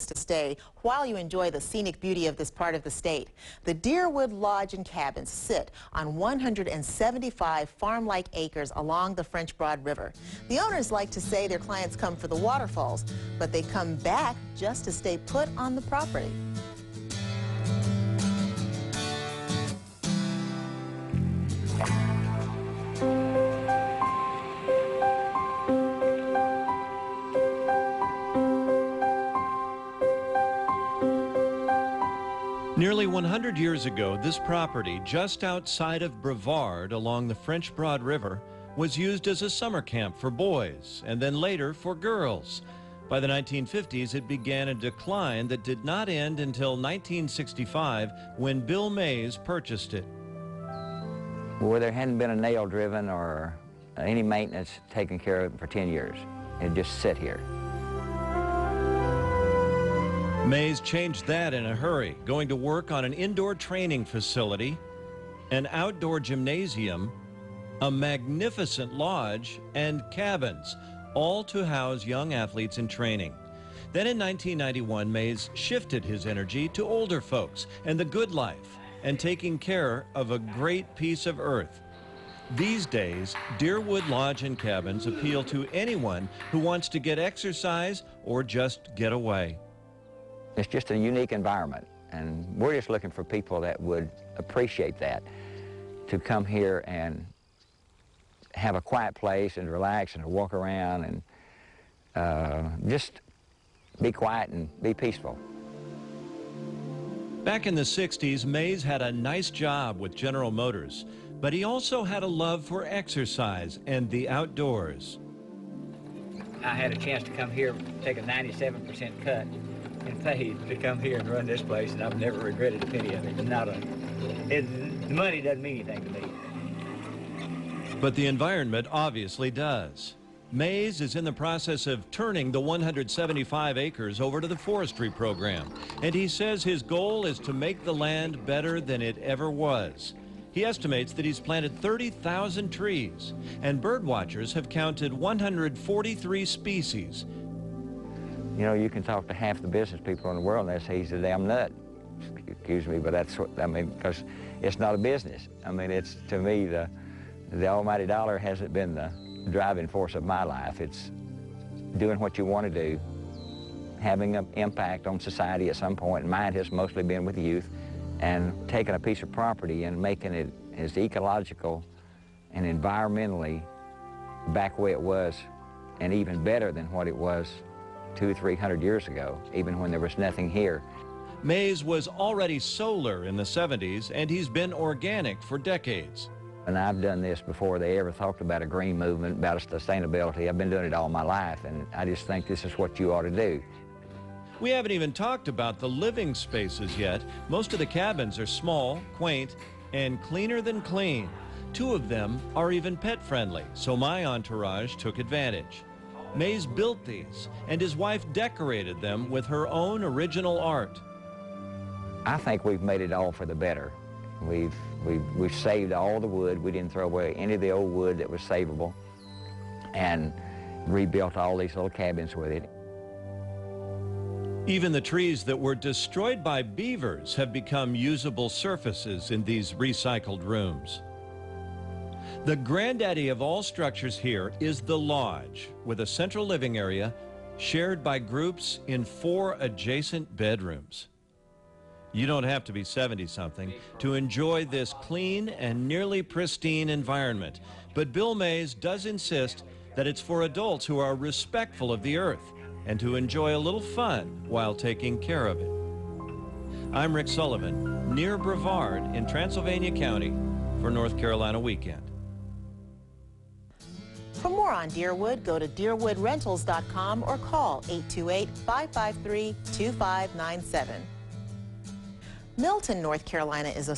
to stay while you enjoy the scenic beauty of this part of the state. The Deerwoode Lodge and Cabins sit on 175 farm-like acres along the French Broad River. The owners like to say their clients come for the waterfalls, but they come back just to stay put on the property. Nearly 100 years ago, this property just outside of Brevard along the French Broad River was used as a summer camp for boys and then later for girls. By the 1950s, it began a decline that did not end until 1965 when Bill Mays purchased it. Well, there hadn't been a nail driven or any maintenance taken care of for 10 years. It just sit here. Mays changed that in a hurry, going to work on an indoor training facility, an outdoor gymnasium, a magnificent lodge, and cabins, all to house young athletes in training. Then in 1991, Mays shifted his energy to older folks and the good life and taking care of a great piece of earth. These days, Deerwoode Lodge and Cabins appeal to anyone who wants to get exercise or just get away. It's just a unique environment, and we're just looking for people that would appreciate that, to come here and have a quiet place and relax and to walk around and just be quiet and be peaceful. Back in the 60s, Mays had a nice job with General Motors, but he also had a love for exercise and the outdoors. I had a chance to come here, take a 97% cut, and paid to come here and run this place, and I've never regretted a penny of it. The money doesn't mean anything to me. But the environment obviously does. Mays is in the process of turning the 175 acres over to the forestry program, and he says his goal is to make the land better than it ever was. He estimates that he's planted 30,000 trees, and bird watchers have counted 143 species. You know, you can talk to half the business people in the world and they say he's a damn nut. Excuse me, but that's what, I mean, because it's not a business. I mean, it's, to me, the almighty dollar hasn't been the driving force of my life. It's doing what you want to do, having an impact on society at some point. Mine has mostly been with youth, and taking a piece of property and making it as ecological and environmentally back where it was, and even better than what it was 200 or 300 years ago, even when there was nothing here. Mays was already solar in the 70s, and he's been organic for decades. And I've done this before they ever talked about a green movement, about sustainability. I've been doing it all my life, and I just think this is what you ought to do. We haven't even talked about the living spaces yet. Most of the cabins are small, quaint, and cleaner than clean. 2 of them are even pet-friendly, so my entourage took advantage. Mays built these, and his wife decorated them with her own original art. I think we've made it all for the better. We've saved all the wood. We didn't throw away any of the old wood that was savable, and rebuilt all these little cabins with it. Even the trees that were destroyed by beavers have become usable surfaces in these recycled rooms. The granddaddy of all structures here is the lodge, with a central living area shared by groups in 4 adjacent bedrooms. You don't have to be 70-something to enjoy this clean and nearly pristine environment, but Bill Mays does insist that it's for adults who are respectful of the earth and to enjoy a little fun while taking care of it. I'm Rick Sullivan, near Brevard in Transylvania County for North Carolina Weekend. For more on Deerwoode, go to deerwooderentals.com or call 828-553-2597. Milton, North Carolina is a